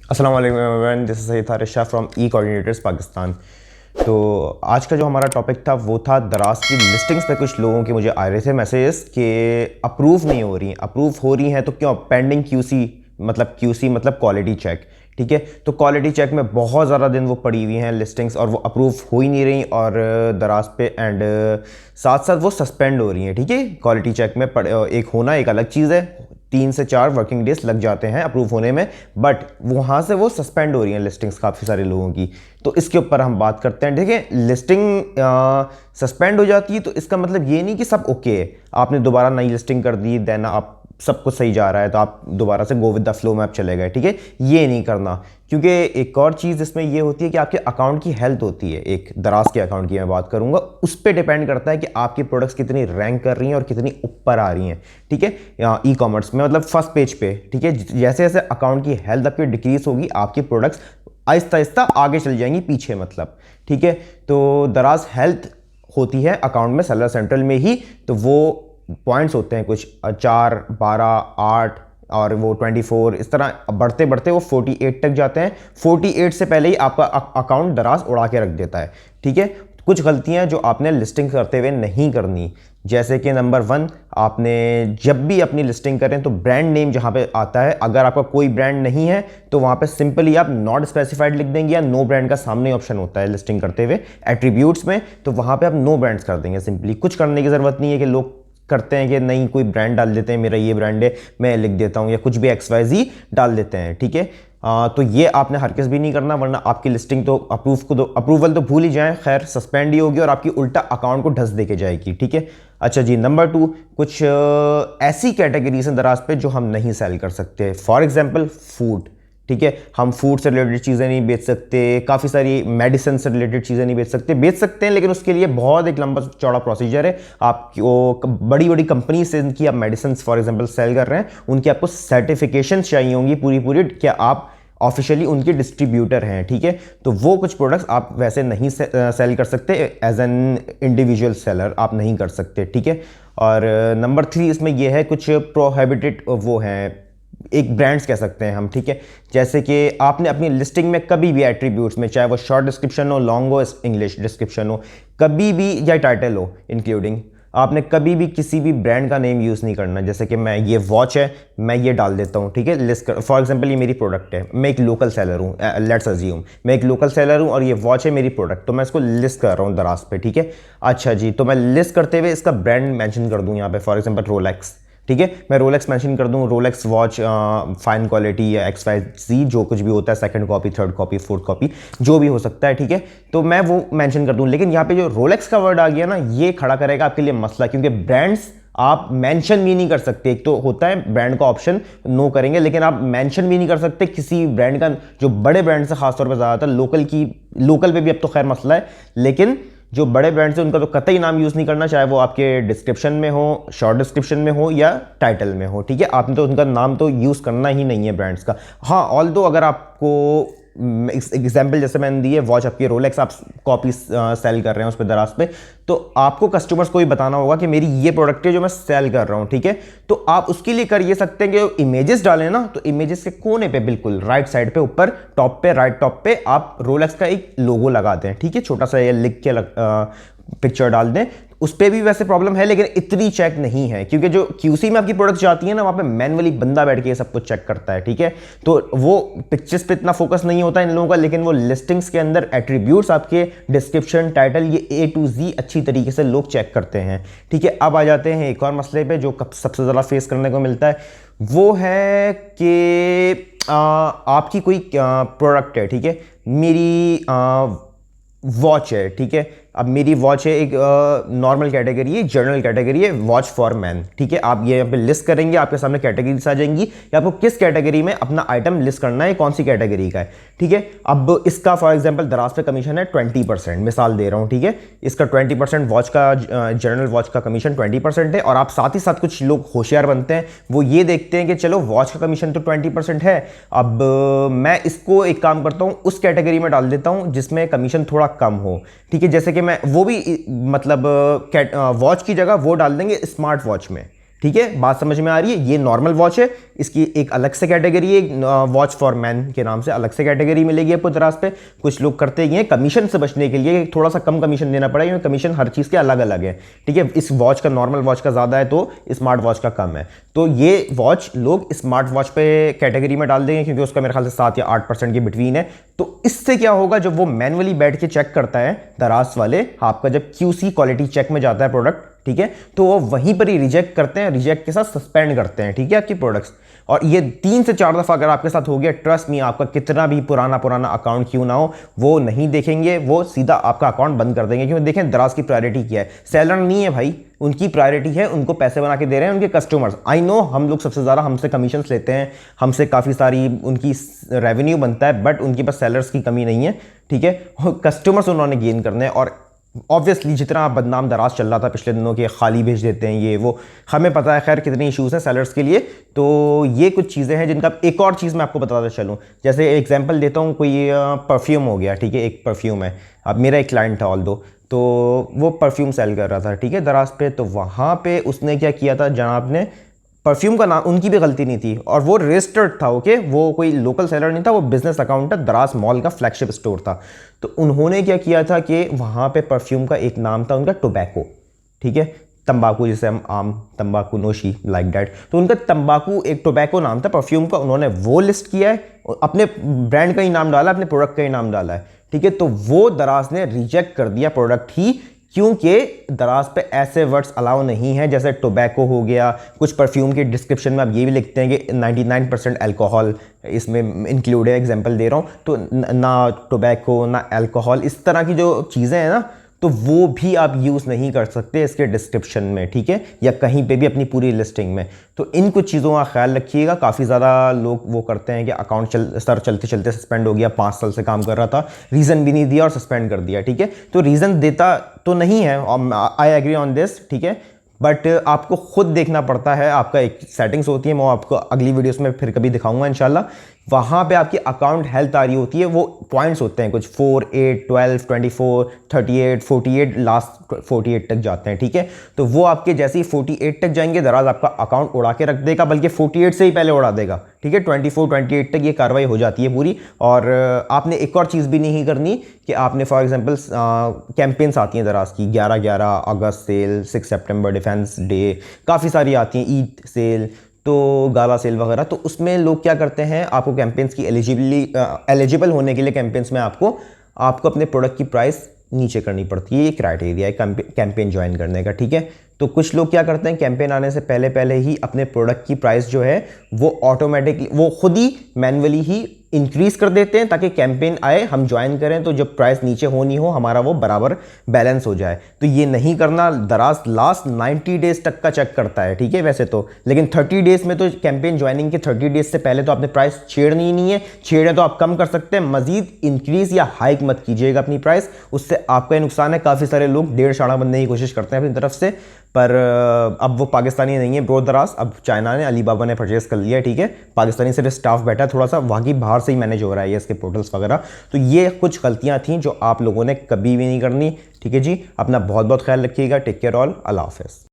अस्सलाम वालेकुम everyone, this is Syed Haris Shah from e coordinators Pakistan. तो आज का जो हमारा टॉपिक था वो था दराज की लिस्टिंग्स पे कुछ लोगों के मुझे आ रहे थे मैसेजेस कि अप्रूव नहीं हो रही, अप्रूव हो रही हैं तो क्यों पेंडिंग क्यूसी मतलब क्वालिटी चेक। ठीक है, तो क्वालिटी चेक में बहुत ज़्यादा दिन वो पड़ी हुई हैं लिस्टिंग्स और वो अप्रूव हो ही नहीं रही और दराज पे एंड साथ साथ वो सस्पेंड हो रही हैं। ठीक है, क्वालिटी चेक में एक होना एक अलग चीज़ है, 3 से 4 वर्किंग डेज लग जाते हैं अप्रूव होने में, बट वहाँ से वो सस्पेंड हो रही हैं लिस्टिंग्स काफ़ी सारे लोगों की। तो इसके ऊपर हम बात करते हैं। ठीक है, लिस्टिंग सस्पेंड हो जाती है तो इसका मतलब ये नहीं कि सब ओके है, आपने दोबारा नई लिस्टिंग कर दी, देन आप सब कुछ सही जा रहा है तो आप दोबारा से गो विद द फ्लो में आप चले गए। ठीक है, ये नहीं करना, क्योंकि एक और चीज़ इसमें ये होती है कि आपके अकाउंट की हेल्थ होती है। एक दराज के अकाउंट की मैं बात करूंगा, उस पर डिपेंड करता है कि आपकी प्रोडक्ट्स कितनी रैंक कर रही हैं और कितनी ऊपर आ रही हैं। ठीक है, ई कॉमर्स में मतलब फर्स्ट पेज पे। ठीक है, जैसे जैसे अकाउंट की हेल्थ आपकी डिक्रीज होगी आपकी प्रोडक्ट्स आहिस्ता आहिस्ता आगे चल जाएंगी पीछे मतलब। ठीक है, तो दराज हेल्थ होती है अकाउंट में सेलर सेंट्रल में ही, तो वो पॉइंट्स होते हैं कुछ 4, 12, 8 और वो 24, इस तरह बढ़ते बढ़ते वो 48 तक जाते हैं। 48 से पहले ही आपका अकाउंट दराज उड़ा के रख देता है। ठीक है, कुछ गलतियां जो आपने लिस्टिंग करते हुए नहीं करनी, जैसे कि नंबर 1, आपने जब भी अपनी लिस्टिंग करें तो ब्रांड नेम जहां पे आता है, अगर आपका कोई ब्रांड नहीं है तो वहां पे सिंपली आप नॉट स्पेसिफाइड लिख देंगे या नो ब्रांड का सामने ऑप्शन होता है लिस्टिंग करते हुए एट्रीब्यूट्स में, तो वहां पे आप नो ब्रांड्स कर देंगे सिंपली। कुछ करने की जरूरत नहीं है कि लोग करते हैं कि नहीं कोई ब्रांड डाल देते हैं, मेरा ये ब्रांड है मैं लिख देता हूं, या कुछ भी XYZ डाल देते हैं। ठीक है, तो ये आपने हरगिज़ भी नहीं करना, वरना आपकी लिस्टिंग तो अप्रूवल तो भूल ही जाएं, खैर सस्पेंड ही होगी और आपकी उल्टा अकाउंट को ढस दे के जाएगी। ठीक है, अच्छा जी, नंबर 2, कुछ ऐसी कैटेगरीज हैं दराज पे जो हम नहीं सेल कर सकते। For example food. ठीक है, हम फूड से रिलेटेड चीज़ें नहीं बेच सकते, काफ़ी सारी मेडिसिन से रिलेटेड चीज़ें नहीं बेच सकते हैं, लेकिन उसके लिए बहुत एक लंबा चौड़ा प्रोसीजर है। आप बड़ी बड़ी कंपनी से इनकी आप मेडिसिन फॉर एग्जांपल सेल कर रहे हैं, उनकी आपको सर्टिफिकेशन चाहिए होंगी पूरी क्या आप ऑफिशियली उनके डिस्ट्रीब्यूटर हैं। ठीक है, तो वो कुछ प्रोडक्ट्स आप वैसे नहीं सेल कर सकते, एज एन इंडिविजुअल सेलर आप नहीं कर सकते। ठीक है, और नंबर 3 इसमें यह है कुछ प्रोहिबिटेड वो हैं, एक ब्रांड्स कह सकते हैं हम। ठीक है, जैसे कि आपने अपनी लिस्टिंग में कभी भी एट्रीब्यूट्स में, चाहे वो शॉर्ट डिस्क्रिप्शन हो, लॉन्ग हो, इंग्लिश डिस्क्रिप्शन हो, कभी भी या टाइटल हो इंक्लूडिंग, आपने कभी भी किसी भी ब्रांड का नेम यूज़ नहीं करना। जैसे कि मैं ये वॉच है, मैं ये डाल देता हूँ। ठीक है, लिस्ट कर, फॉर एग्जांपल ये मेरी प्रोडक्ट है, मैं एक लोकल सेलर हूँ, लेट्स अज्यूम मैं एक लोकल सेलर हूँ और ये वॉच है मेरी प्रोडक्ट, तो मैं इसको लिस्ट कर रहा हूँ दराज पे। ठीक है, अच्छा जी, तो मैं लिस्ट करते हुए इसका ब्रांड मेंशन कर दूँ यहाँ पे, फॉर एग्जांपल रोलेक्स। ठीक है, मैं रोलेक्स मेंशन कर दूं, रोलेक्स वॉच फाइन क्वालिटी या XYZ जो कुछ भी होता है, second copy, third copy, fourth copy, जो भी हो सकता है। ठीक है, तो मैं वो मेंशन कर दूं, लेकिन यहाँ पे जो रोलेक्स का वर्ड आ गया ना, ये खड़ा करेगा आपके लिए मसला, क्योंकि ब्रांड्स आप मेंशन भी नहीं कर सकते। एक तो होता है ब्रांड का ऑप्शन नो करेंगे, लेकिन आप मेंशन भी नहीं कर सकते किसी ब्रांड का, जो बड़े ब्रांड से खासतौर पर ज़्यादातर लोकल पे भी अब तो खैर मसला है, लेकिन जो बड़े ब्रांड्स हैं उनका तो कतई नाम यूज़ नहीं करना, चाहे वो आपके डिस्क्रिप्शन में हो, शॉर्ट डिस्क्रिप्शन में हो या टाइटल में हो। ठीक है, आपने तो उनका नाम तो यूज़ करना ही नहीं है ब्रांड्स का। हाँ, ऑल्दो अगर आपको एग्जाम्पल जैसे मैंने दी है, वॉच आपकी रोलेक्स आप कॉपी सेल कर रहे हैं उस पर दराज पे, तो आपको कस्टमर्स को भी बताना होगा कि मेरी ये प्रोडक्ट है जो मैं सेल कर रहा हूँ। ठीक है, तो आप उसके लिए कर ये सकते हैं कि इमेजेस डालें ना, तो इमेजेस के कोने पे बिल्कुल राइट साइड पे ऊपर टॉप पे, राइट टॉप पे आप रोलेक्स का एक लोगो लगा दें। ठीक है, छोटा सा ये लिख के पिक्चर डाल दें, उस पर भी वैसे प्रॉब्लम है, लेकिन इतनी चेक नहीं है, क्योंकि जो QC में आपकी प्रोडक्ट जाती है ना, वहाँ पे मैनुअली बंदा बैठ के ये सब कुछ चेक करता है। ठीक है, तो वो पिक्चर्स पे इतना फोकस नहीं होता इन लोगों का, लेकिन वो लिस्टिंग्स के अंदर एट्रीब्यूट्स, आपके डिस्क्रिप्शन, टाइटल, ये A to Z अच्छी तरीके से लोग चेक करते हैं। ठीक है, अब आ जाते हैं एक और मसले पे जो सबसे ज़्यादा फेस करने को मिलता है, वो है कि आपकी कोई प्रोडक्ट है। ठीक है, मेरी वॉच है। ठीक है, अब मेरी वॉच है एक नॉर्मल कैटेगरी है, जनरल कैटेगरी है, वॉच फॉर मैन। ठीक है, आप ये यहाँ पे लिस्ट करेंगे, आपके सामने कैटेगरीज आ जाएंगी कि आपको किस कैटेगरी में अपना आइटम लिस्ट करना है, कौन सी कैटेगरी का है। ठीक है, अब इसका फॉर एग्जांपल दराज पे कमीशन है 20%, मिसाल दे रहा हूँ। ठीक है, इसका 20% वॉच का, जनरल वॉच का कमीशन 20% है, और आप साथ ही साथ कुछ लोग होशियार बनते हैं, वो ये देखते हैं कि चलो वॉच का कमीशन तो 20% है, अब मैं इसको एक काम करता हूँ उस कैटेगरी में डाल देता हूँ जिसमें कमीशन थोड़ा कम हो। ठीक है, जैसे कि मैं वो भी मतलब वॉच की जगह वो डाल देंगे स्मार्ट वॉच में। ठीक है, बात समझ में आ रही है। ये नॉर्मल वॉच है, इसकी एक अलग से कैटेगरी है, वॉच फॉर मैन के नाम से अलग से कैटेगरी मिलेगी आपको दराज पे। कुछ लोग करते ये कमीशन से बचने के लिए थोड़ा सा कम कमीशन देना पड़ेगा, क्योंकि कमीशन हर चीज़ के अलग अलग है, ठीक है। इस वॉच का, नॉर्मल वॉच का ज़्यादा है तो स्मार्ट वॉच का कम है। तो ये वॉच लोग स्मार्ट वॉच पे कैटेगरी में डाल देंगे, क्योंकि उसका मेरे ख्याल से 7 या 8% के बिटवीन है। तो इससे क्या होगा, जब वो मैनुअली बैठ के चेक करता है दराज वाले, आपका जब QC क्वालिटी चेक में जाता है प्रोडक्ट, ठीक है, तो वो वहीं पर ही रिजेक्ट करते हैं, रिजेक्ट के साथ सस्पेंड करते हैं, ठीक है, आपकी प्रोडक्ट्स। और ये 3 से 4 दफ़ा अगर आपके साथ हो गया, ट्रस्ट मी, आपका कितना भी पुराना अकाउंट क्यों ना हो, वो नहीं देखेंगे, वो सीधा आपका अकाउंट बंद कर देंगे। क्योंकि देखें दराज की प्रायोरिटी क्या है, सेलर नहीं है भाई, उनकी प्रायोरिटी है, उनको पैसे बना के दे रहे हैं उनके कस्टमर्स। आई नो हम लोग सबसे ज़्यादा हमसे कमीशन लेते हैं, हमसे काफ़ी सारी उनकी रेवेन्यू बनता है, बट उनके पास सेलर्स की कमी नहीं है, ठीक है। कस्टमर्स उन्होंने गेन करने हैं। और ऑब्वियसली जितना बदनाम दराज चल रहा था पिछले दिनों के, खाली भेज देते हैं, ये वो हमें पता है खैर कितने इश्यूज़ हैं सेलर्स के लिए। तो ये कुछ चीज़ें हैं जिनका, एक और चीज़ मैं आपको बताता चलूँ, जैसे एग्जांपल देता हूँ, कोई परफ्यूम हो गया, ठीक है, एक परफ्यूम है, अब मेरा एक क्लाइंट था ऑल दो, तो वो परफ्यूम सेल कर रहा था, ठीक है, दराज पे। तो वहाँ पे उसने क्या किया था, जनाब ने परफ्यूम का नाम, उनकी भी गलती नहीं थी, और वो रजिस्टर्ड था, ओके, वो कोई लोकल सेलर नहीं था, वो बिजनेस अकाउंट था, दराज मॉल का फ्लैगशिप स्टोर था। तो उन्होंने क्या किया था कि वहाँ पे परफ्यूम का एक नाम था उनका टोबैको, ठीक है, तंबाकू, जिसे हम आम तंबाकू नोशी लाइक डैट, तो उनका तंबाकू एक टोबैको नाम था परफ्यूम का, उन्होंने वो लिस्ट किया है, अपने ब्रांड का ही नाम डाला, अपने प्रोडक्ट का ही नाम डाला है, ठीक है। तो वो दराज ने रिजेक्ट कर दिया प्रोडक्ट ही, क्योंकि दराज पे ऐसे वर्ड्स अलाउ नहीं है, जैसे टोबैको हो गया। कुछ परफ्यूम के डिस्क्रिप्शन में आप ये भी लिखते हैं कि 99% अल्कोहल इसमें इंक्लूड है, एग्जांपल दे रहा हूँ, तो ना टोबैको ना अल्कोहल, इस तरह की जो चीज़ें हैं ना, तो वो भी आप यूज़ नहीं कर सकते इसके डिस्क्रिप्शन में, ठीक है, या कहीं पे भी अपनी पूरी लिस्टिंग में। तो इन कुछ चीज़ों का ख्याल रखिएगा। काफ़ी ज़्यादा लोग वो करते हैं कि अकाउंट चलते चलते सस्पेंड हो गया, 5 साल से काम कर रहा था, रीज़न भी नहीं दिया और सस्पेंड कर दिया, ठीक है। तो रीज़न देता तो नहीं है, आई एग्री ऑन दिस, ठीक है, बट आपको खुद देखना पड़ता है। आपका एक सेटिंग्स होती है, मैं आपको अगली वीडियोस में फिर कभी दिखाऊंगा इंशाल्लाह। वहाँ पे आपकी अकाउंट हेल्थ आ रही होती है, वो पॉइंट्स होते हैं कुछ 4, 8, 12, 24, 38, 48, लास्ट 48 तक जाते हैं, ठीक है। तो वो आपके जैसे ही 48 तक जाएंगे, दराज आपका अकाउंट उड़ा के रख देगा, बल्कि 48 से ही पहले उड़ा देगा, ठीक है। 24, 28 तक ये कार्रवाई हो जाती है पूरी। और आपने एक और चीज़ भी नहीं करनी कि आपने फॉर एग्जांपल कैंपेन्स आती हैं दराज की, 11/11 अगस्त सेल, 6 सितंबर डिफेंस डे, काफ़ी सारी आती हैं, ईद सेल, तो गाला सेल वगैरह। तो उसमें लोग क्या करते हैं, आपको कैंपेन्स की एलिजिबल होने के लिए कैंपेन्स में आपको अपने प्रोडक्ट की प्राइस नीचे करनी पड़ती है। ये क्राइटेरिया है कैंपेन ज्वाइन करने का, ठीक है। तो कुछ लोग क्या करते हैं, कैंपेन आने से पहले ही अपने प्रोडक्ट की प्राइस जो है वो ऑटोमेटिकली, वो खुद ही मैन्युअली ही इंक्रीज कर देते हैं, ताकि कैंपेन आए, हम ज्वाइन करें, तो जब प्राइस नीचे होनी हो हमारा वो बराबर बैलेंस हो जाए। तो ये नहीं करना। दराज लास्ट 90 डेज तक का चेक करता है, ठीक है वैसे तो, लेकिन 30 डेज में तो कैंपेन ज्वाइनिंग के 30 डेज से पहले तो आपने प्राइस छेड़नी ही नहीं है। छेड़े तो आप कम कर सकते हैं, मजीद इंक्रीज या हाइक मत कीजिएगा अपनी प्राइस, उससे आपका ही नुकसान है। काफ़ी सारे लोग डेढ़ शाड़ा बनने की कोशिश करते हैं अपनी तरफ से, पर अब वो पाकिस्तानी नहीं है ब्रो दराज, अब चाइना ने, अलीबाबा ने परचेज कर लिया है, ठीक है। पाकिस्तानी सिर्फ स्टाफ बैठा है, थोड़ा सा वहाँ की बाहर से ही मैनेज हो रहा है ये इसके पोर्टल्स वगैरह। तो ये कुछ गलतियाँ थी जो आप लोगों ने कभी भी नहीं करनी, ठीक है जी। अपना बहुत बहुत ख्याल रखिएगा। टेक केयर ऑल, अल्लाह हाफ़िज़।